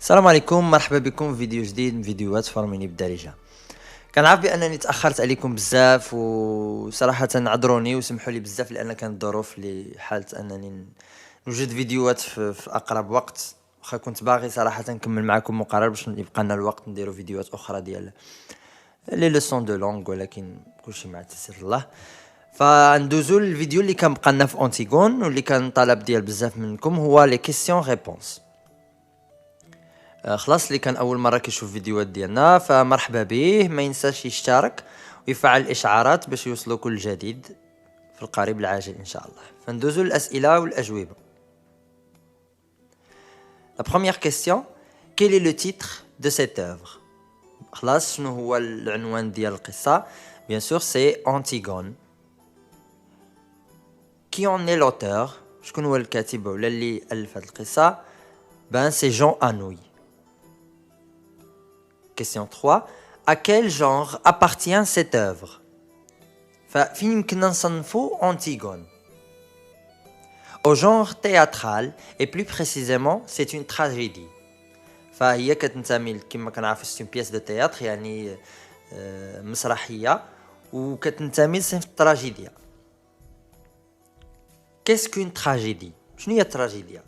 السلام عليكم، مرحبا بكم في فيديو جديد من فيديوهات فارميني بالدارجة. كنعرف بانني تاخرت عليكم بزاف وصراحه عذروني وسمحوا لي بزاف لان كانت ظروف اللي حالت انني نوجد فيديوهات في اقرب وقت. واخا كنت باغي صراحه نكمل معكم مقرر باش يبقى لنا الوقت نديروا فيديوهات اخرى ديال لي لوسون دو لونغ، ولكن كلشي مع تيسير الله. فندوزو الفيديو اللي كان بقى لنا في اونتيغون واللي كان طلب ديال بزاف منكم، هو لي كيسيون ريبونس. خلاص اللي كان اول مره كيشوف فيديوهات ديالنا فمرحبا به، ما ينساش يشترك ويفعل الاشعارات باش يوصلوا كل جديد في القريب العاجل ان شاء الله. فندوزو الاسئله والاجوبه. La première question, quel est le titre de cette œuvre? خلاص شنو هو العنوان ديال القصه؟ Bien sûr c'est Antigone. Qui en est l'auteur? شكون هو الكاتب ولا اللي الف هذه القصه؟ Ben c'est Jean Anouilh. Question 3. À quel genre appartient cette œuvre? فين يمكننا نصنفو Antigone. Au genre théâtral et plus précisément c'est une tragédie. فهي كتنتمي كما كنعرفوا c'est une pièce de théâtre يعني مسرحية وكتنتمي لصنف التراجيديا. Qu'est-ce qu'une tragédie? شنو هي التراجيديا؟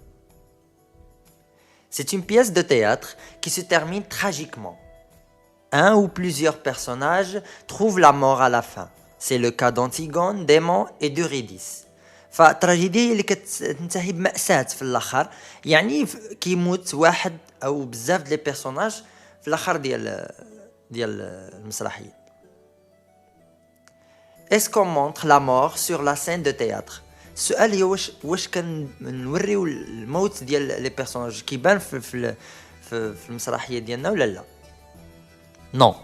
C'est une pièce de théâtre qui se termine tragiquement. Un ou plusieurs personnages trouvent la mort à la fin. C'est le cas d'Antigone, d'Aimon et d'Eurydice. فالتراجيديا اللي كتنتهي بمأساة في الآخر، يعني كيموت واحد أو بزاف ديال لي بيرسوناج في الآخر ديال المسرحية. Est-ce qu'on montre la mort sur la scène de théâtre? السؤال هي واش كنوريو الموت ديال لي بيرسوناج كيبان في المسرحية ديالنا ولا لا؟ Non.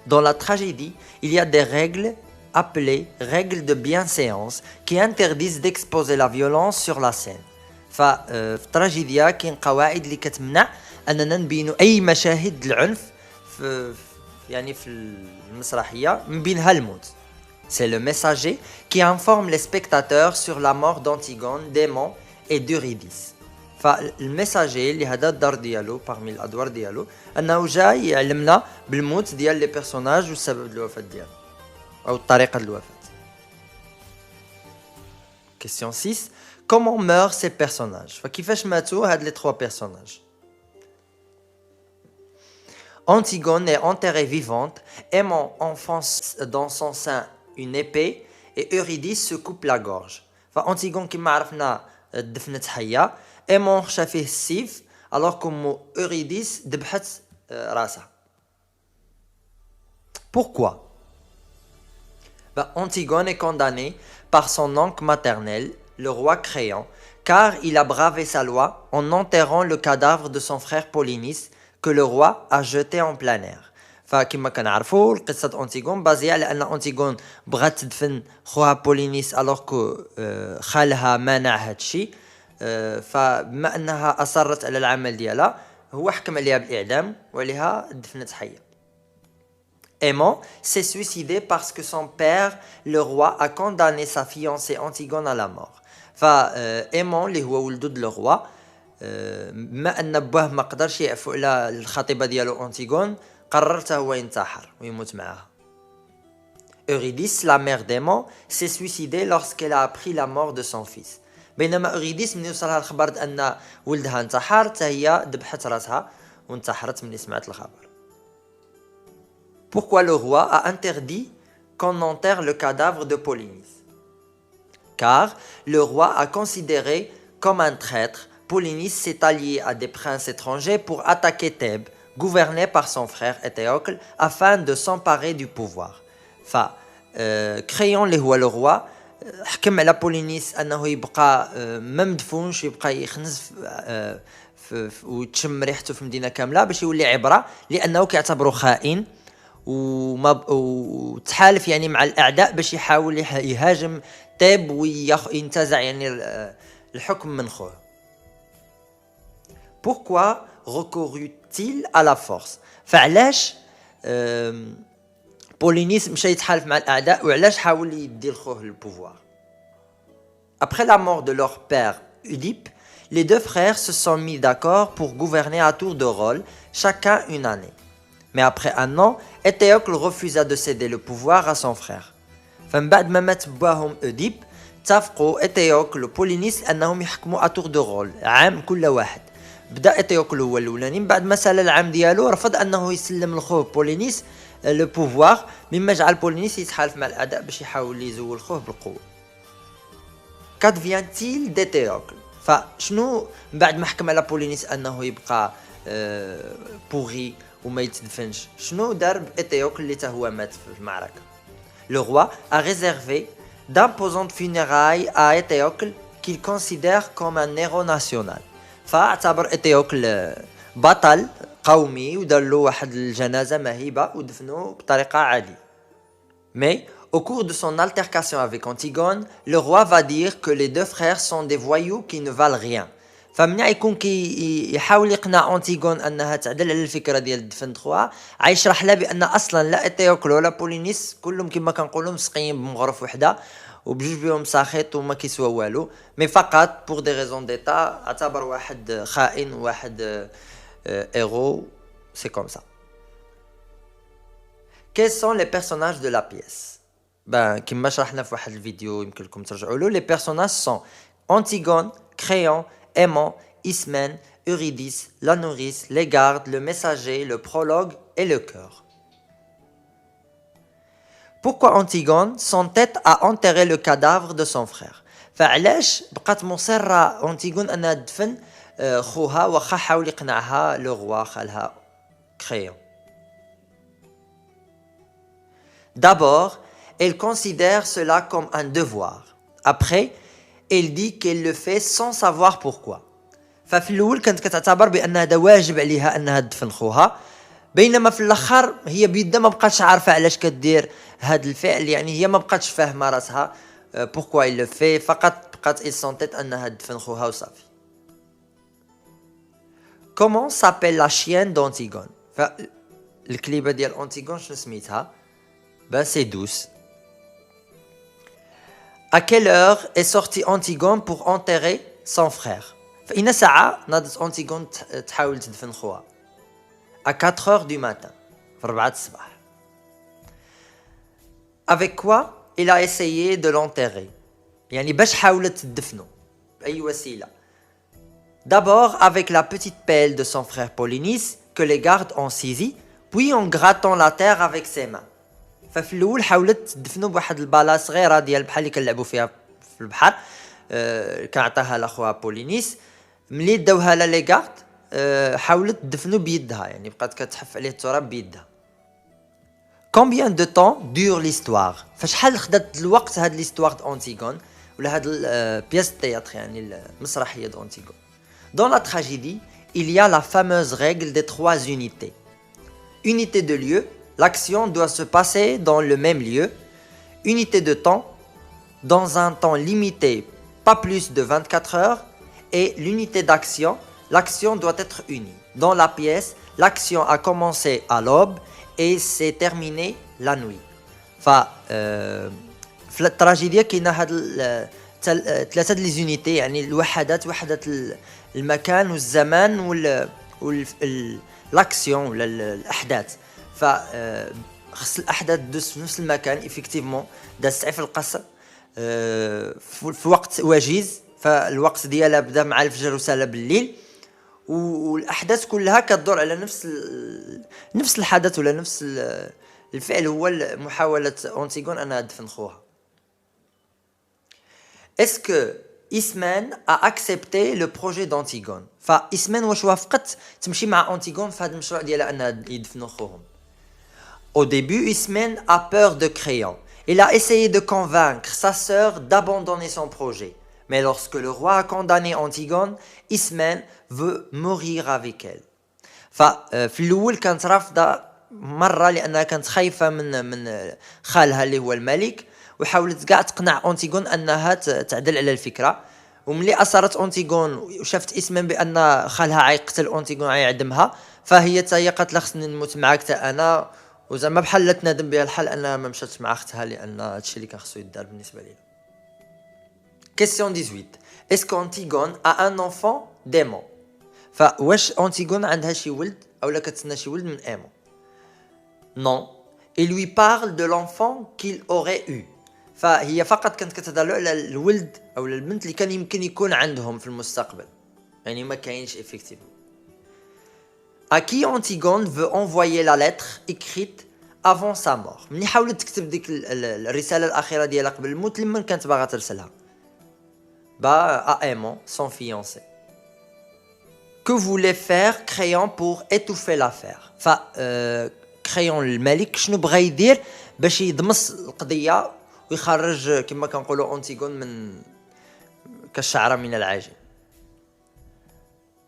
Dans la tragédie, il y a des règles appelées règles de bienséance qui interdisent d'exposer la violence sur la scène. في التراجيديا كاين قواعد اللي كتمنع اننا نبينوا اي مشاهد العنف يعني في المسرحيه من بينها الموت. C'est le messager qui informe les spectateurs sur la mort d'Antigone, d'Aimon et d'Eurydice. فالميساجي اللي هذا الدار ديالو parmi الادوار ديالو انه جاي يعلمنا بالموت ديال لي بيرسوناج والسبب الوفاه ديالو او الطريقه الوفاه. Question 6. Comment meurent ces personnages? فكيفاش ماتوا هاد لي 3 personnages? Antigone est enterrée vivante, Aimon enfonce dans son sein une épée et Eurydice se coupe la gorge. فأنتيغون كما عرفنا دفنت حيه، ايمون خشى فيه السيف alors que Eurydice ذبحت راسها. Pourquoi? Antigone est condamnée par son oncle maternel, le roi Créon, car il a bravé sa loi en enterrant le cadavre de son frère Polynice que le roi a jeté en plein air. فكما كنعرفوا قصه انتيغون بازيه على ان انتيغون بغات تدفن خوها بولينيس alors que خالها مانع هذا الشيء. فبما انها اصرت على العمل ديالها هو حكم عليها بالاعدام وعليها دفنت حيه. Aimon s'est suicidé parce que son père le roi a condamné sa fiancée Antigone à la mort. Aimon اللي هو ولد لو روا بما ان باه ما قدرش يعفو على الخطيبه ديالو انتيغون قرر حتى هو ينتحر ويموت معاها. Eurydice, la mère d'Aimon, s'est suicidée lorsqu'elle a appris la mort de son fils. بينما أوريديس من يوصلها الخبر أن ولدها انتحر حتى هي ذبحت راسها وانتحرت من سمعت الخبر. Pourquoi le roi a interdit qu'on enterre le cadavre de Polynice? Car le roi a considéré comme un traître Polynice s'est allié à des princes étrangers pour attaquer Thèbes, gouverné par son frère Éthéocle, afin de s'emparer du pouvoir. Créon اللي هو le roi حكم على بولينيس انه يبقى ما مدفونش، يبقى يخنز وتشم ريحته في المدينه كامله باش يولي عبره، لانه كيعتبره خائن وتحالف يعني مع الاعداء باش يحاول يهاجم تيب وينتزع يعني الحكم من خوه. Pourquoi recourut-il à la force? فعلاش بولينيس مشى يتحالف مع الأعداء وعلاش حاول يدي لخوه البوفوار؟ Après la mort de leur père Oedipe, les deux frères se sont mis d'accord pour gouverner à tour de rôle, chacun une année. Mais après un an, Étéocle refusa de céder le pouvoir à son frère. فمن بعد ما مات باهم أوديب اتفقوا إتيوكل وبولينيس أنهم يحكموا أتور دو رول عام كل واحد. بدا إتيوكل هو الأولاني، من بعد ما سال العام ديالو رفض أنه يسلم لخوه بولينيس لو بوفوار، مما جعل بولينيس يتحالف مع الأعداء باش يحاول يزول خوه بالقوة. كادفيان-تيل d'Étéocle؟ فشنو من بعد ما حكم على بولينيس أنه يبقى بوغي وما يتدفنش، شنو دار بإتيوكل اللي تا هو مات في المعركة؟ Le roi a réservé d'imposantes funérailles à Étéocle qu'il considère comme un héros national. فاعتبر إتيوكل بطل قومي ودار له واحد الجنازة مهيبة ودفنوه بطريقة عادية. Mais au cours de son altercation avec Antigone, le roi va dire que les deux frères sont des voyous qui ne valent rien. فمنع يكون يحاول يقنع أنتيغون أنها تعدل على الفكرة ديال دفن خوها، عيشرح لها بأن أصلا لا إتيوكل ولا بولينيس كلهم كما كنقولوا مسقيين بمغرف وحدة وبجوج بهم ساخط وما كيسوا والو، مي فقط بور دي ريزون ديتا اعتبر واحد خائن وواحد héros, c'est comme ça. Quels sont les personnages de la pièce? Ben, كما شرحنا في واحد الفيديو يمكن لكم ترجعوا له. Les personnages sont Antigone, Créon, Aimant, Ismène, Eurydice, la nourrice, les gardes, le messager, le prologue et le chœur. Pourquoi Antigone s'entête à enterrer le cadavre de son frère? فعلاش بقات مصرة أنتيغون أنها تدفن خوها وخا حاول يقنعها لو روا خالها Créon. D'abord, elle considère cela comme un devoir. Après, elle dit qu'elle le fait sans savoir pourquoi. ففي الأول كانت كتعتبر بأن هذا واجب عليها أنها تدفن خوها، بينما في الآخر هي بيدها ما بقاتش عارفة علاش كدير هذا الفعل، يعني هي ما بقاتش فاهمة راسها pourquoi il le fait، فقط بقات elle s'entête أنها تدفن خوها وصافي. Comment s'appelle la chienne d'Antigone؟ فالكليبة ديال أنتيغون شنو سميتها؟ Ben c'est douce. À quelle heure est sortie Antigone pour enterrer son frère? فإن ساعة ناضت أنتيغون تحاول تدفن خوها. À 4 heures du matin. في 4 الصباح. Avec quoi il a essayé de l'enterrer? يعني باش حاولت تدفنه بأي وسيلة؟ D'abord avec la petite pelle de son frère Polynice que les gardes ont saisie, puis en grattant la terre avec ses mains. ففي الاول حاولت تدفنو بواحد البالا صغيره ديال بحال اللي كنلعبوا فيها في البحر، كان عطاها لاخوها بولينيس، ملي داوها لا لي غارد حاولت تدفنو بيدها، يعني بقات كتحف عليه التراب بيدها. Combien de temps dure l'histoire؟ فشحال خدات الوقت هاد l'histoire d'Antigone ولا هاد البياس تياتر يعني المسرحيه d'Antigone. Dans la tragédie, il y a la fameuse règle des 3 unités. Unité de lieu, l'action doit se passer dans le même lieu. Unité de temps, dans un temps limité, pas plus de 24 heures. Et l'unité d'action, l'action doit être unie. Dans la pièce, l'action a commencé à l'aube et s'est terminée la nuit. في التراجيديا كاينه هاد ثلاثه لي زونيتي، يعني الوحدات، وحده المكان والزمان والاكسيون ولا الاحداث. خص الاحداث تدوز في نفس المكان ايفيكتيفمون دازت في القصر في وقت وجيز، فالوقت ديالها بدا مع الفجر وسال بالليل، والاحداث كلها كتدور على نفس الحدث ولا نفس الفعل، هو محاوله أنتيغون انها تدفن خوها. Est-ce que Ismène a accepté le projet d'Antigone؟ فإسمين واش وافقت تمشي مع أنتيغون في هذا المشروع ديالها انها يدفنوا خوهم؟ Au début, Ismène a peur de Créon. Il a essayé de convaincre sa sœur d'abandonner son projet. Mais lorsque le roi a condamné Antigone, Ismène veut mourir avec elle. ففي الأول كانت رافضة مرة لأنها كانت خايفة من خالها اللي هو الملك، وحاولت كاع تقنع أنتيغون أنها تعدل على الفكرة. وملي أصرت أنتيغون وشافت إسمين بأن خالها عيقتل أنتيغون عيعدمها، فهي تا هي قالت لها خصني نموت معاك تا أنا، وزعما بحال لا تنادم بها الحال أنها ما مشاتش مع أختها، لأن هادشي اللي كان خصو يدار بالنسبة لينا. Question 18. Est-ce qu'Antigone a un enfant d'Aimon? فواش أنتيغون عندها شي ولد أو لا كتسنى شي ولد من أيمون؟ Non. Il lui parle de l'enfant qu'il aurait eu. فهي فقط كانت كتهضر على الولد أو البنت اللي كان يمكن يكون عندهم في المستقبل. يعني ما كاينش effectivement. À qui Antigone veut envoyer la lettre écrite avant sa mort. ملي حاولت تكتب ديك الرسالة الأخيرة ديالها قبل الموت لمن كانت باغا ترسلها؟ à Aimon, son fiancé. Que voulait faire Créon pour étouffer l'affaire? كريون الملك شنو بغى يدير باش يضمس القضية ويخرج كما كنقولوا أنتيغون من كالشعرة من العجين.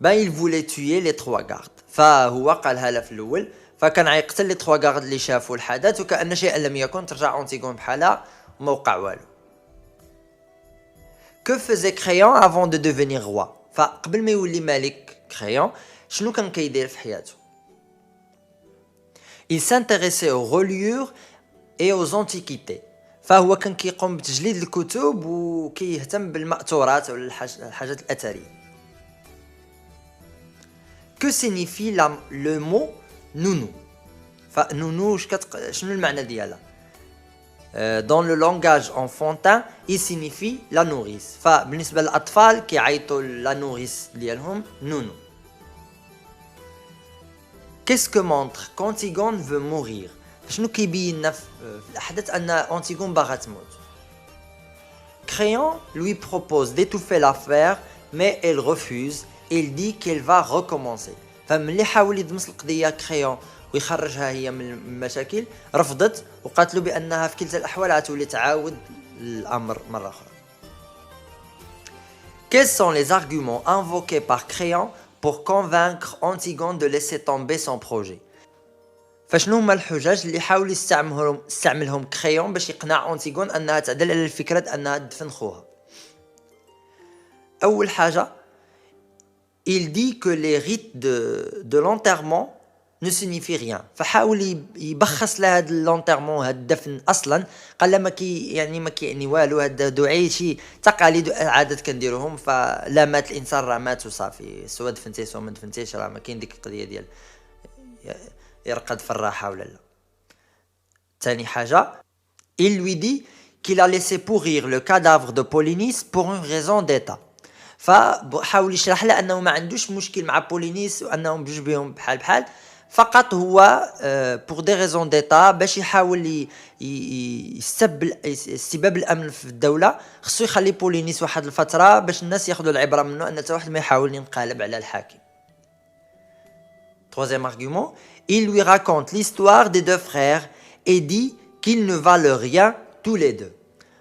il voulait tuer les 3 gardes. فهو قالها لا في الأول فكان غيقتل لي 3 غارد اللي شافوا الحدث وكأن شيئا لم يكن ترجع أنتيغون بحالها وما وقع والو. Que faisait Créon avant de devenir roi? فقبل ما يولي ملك كريون شنو كان كيدير في حياته؟ Il s'intéressait aux reliures et aux antiquités. فهو كان كيقوم بتجليد الكتب وكيهتم بالمأثورات او الحاجات الأثرية. Que signifie le mot nounou? فنونو شنو المعنى ديالها؟ Dans le langage enfantin, il signifie la nourrice. فبالنسبة للأطفال كيعيطوا la nourrice ديالهم نونو. Qu'est-ce que montre qu'Antigone veut mourir? شنو كيبين لنا في الأحداث أن أنتيغون باغا تموت؟ Créon lui propose d'étouffer l'affaire, mais elle refuse. Il dit qu'elle va recommencer. فملي حاول يدمس القضية كريون ويخرجها هي من المشاكل رفضت وقالت له بأنها في كلتا الأحوال غتولي تعاود الأمر مرة أخرى. Quels sont les arguments invoqués par Créon pour convaincre Antigone de laisser tomber son projet? فشنو هما الحجج اللي حاول يستعملهم كريون باش يقنع أنتيغون أنها تعدل على الفكرة أنها تدفن خوها؟ أول حاجة il dit que les rites de l'enterrement ne signifient rien. فحاول يبخص لها هاد l'enterrement هاد الدفن اصلا قال لها ما كيعني والو هادو شي تقاليد عادات كنديروهم فلا مات الانسان راه مات وصافي سواء دفنتيه سواء ما دفنتيش راه ما كاين ديك القضيه ديال يرقد في الراحه ولا لا. ثاني حاجه il lui dit qu'il a laissé pourrir le cadavre de Polynice pour une raison d'état. فحاول يشرح لها انه ما عندوش مشكل مع بولينيس وانهم بجوج بهم بحال بحال فقط هو pour des raisons d'état باش يحاول استباب الامن في الدوله خصو يخلي بولينيس واحد الفتره باش الناس ياخذوا العبره منه ان حتى واحد ما يحاول ينقلب على الحاكم. Troisième argument, il lui raconte l'histoire des 2 frères et dit qu'ils ne valent rien tous les 2.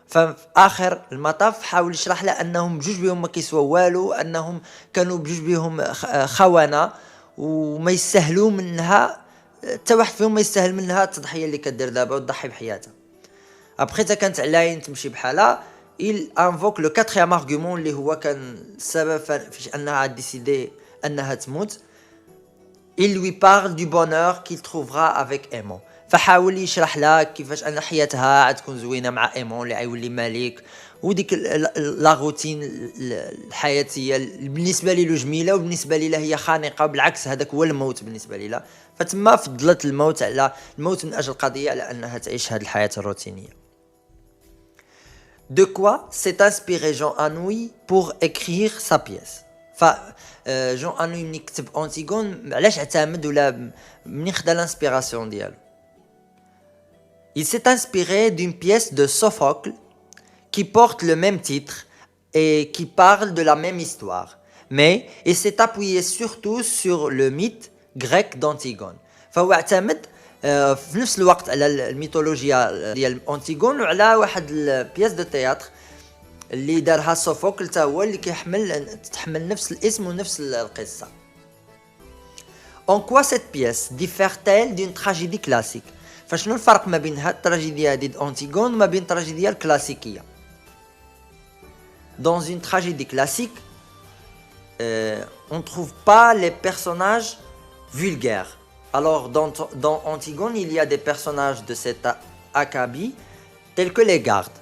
ففي اخر المطاف حاول يشرح لها انهم بجوج بهم ما كيسواو والو انهم كانوا بجوج بهم خونه وما يستاهلوا منها حتى واحد فيهم ما يستاهل منها التضحيه اللي كدير دابا وتضحي بحياتها. ابخي تا كانت علاين تمشي بحالها il invoque le 4e argument اللي هو كان السبب فاش انها ديسيدي انها تموت. il lui parle du bonheur qu'il trouvera avec Aimon. فحاول يشرح لها كيفاش ان حياتها غتكون زوينه مع ايمون اللي غيولي ملك وديك لا روتين الحياتيه بالنسبه لي له جميله وبالنسبه لي هي خانقه بالعكس هذاك هو الموت بالنسبه لي فتما فضلت الموت على الموت من اجل القضيه على انها تعيش هذه الحياه الروتينيه. De quoi s'est inspiré Jean Anouilh pour écrire sa pièce? جون انوي ملي كتب أنتيغون علاش اعتمد ولا منين خدا الانسبيراسيون ديالو؟ Il s'est inspiré d'une pièce de Sophocle qui porte le même titre et qui parle de la même histoire. Mais il s'est appuyé surtout sur le mythe grec d'Antigone. فهو اعتمد في نفس الوقت على الميثولوجيا ديال أنتيغون وعلى واحد البياس دو تياتر اللي دارها سوفوكل تا هو اللي تحمل نفس الاسم ونفس القصة. En quoi cette pièce diffère-t-elle d'une tragédie classique? فشنو الفرق ما بين هاد التراجيديا ديال أنتيغون وما بين التراجيديا الكلاسيكية؟ Dans une tragédie classique, on ne trouve pas les personnages vulgaires. Alors dans Antigone, il y a des personnages de cet acabit tels que les gardes.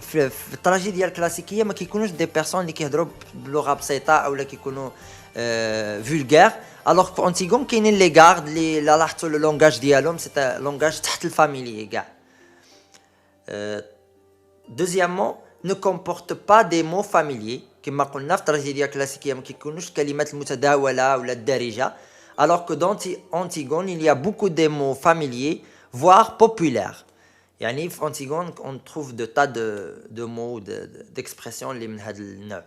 في التراجيديا الكلاسيكيه ما كيكونوش دي بيرسون اللي كيهضروا بلغه بسيطه اولا كيكونوا فولغار. الوغ في اونتيغون كاينين لي غارد اللي لا لاحظتوا لو لونغاج ديالهم سي لونغاج تحت الفاميلي كاع. Deuxièmement, ne comporte pas des mots familiers. كما قلنا في التراجيديا الكلاسيكيه ما كيكونوش الكلمات المتداوله ولا الدارجه. Alors que dans Antigone, il y a beaucoup de mots familiers, voire populaires. يعني في Antigone, on trouve de tas de mots, d'expressions اللي من هذا النوع.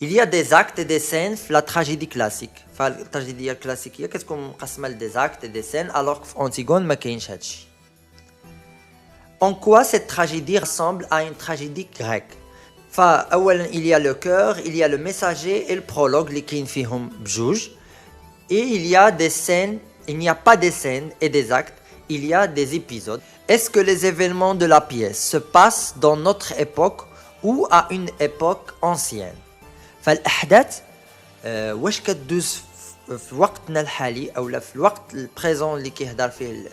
Il y a des actes et des scènes في la tragédie classique. فالتراجيديا الكلاسيكيه كتكون مقسمه ل des actes et des scènes, alors que في Antigone ما كاينش هادشي. En quoi cette tragédie ressemble à une tragédie grecque? فأولا il y a le chœur, il y a le messager et le prologue اللي كاين فيهم بجوج. Et il y a des scènes, il n'y a pas des scènes et des actes, il y a des épisodes. Est-ce que les événements de la pièce se passent dans notre époque ou à une époque ancienne? فالأحداث واش كدوز في وقتنا الحالي أو في الوقت البريزون اللي كيهضر فيه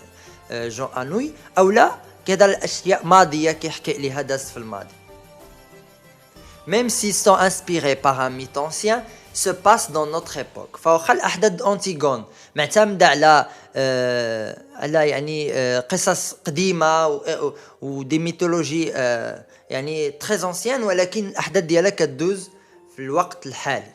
جون أنوي أو لا كيهضر الأشياء ماضية كيحكي ليها دازت في الماضي. Même s'ils sont inspirés par un mythe ancien, se passe dans notre époque. فواخا الأحداث أنتيغون معتمدة على يعني قصص قديمة ودي ميثولوجي يعني très ancienne، ولكن الأحداث ديالها كدوز في الوقت الحالي.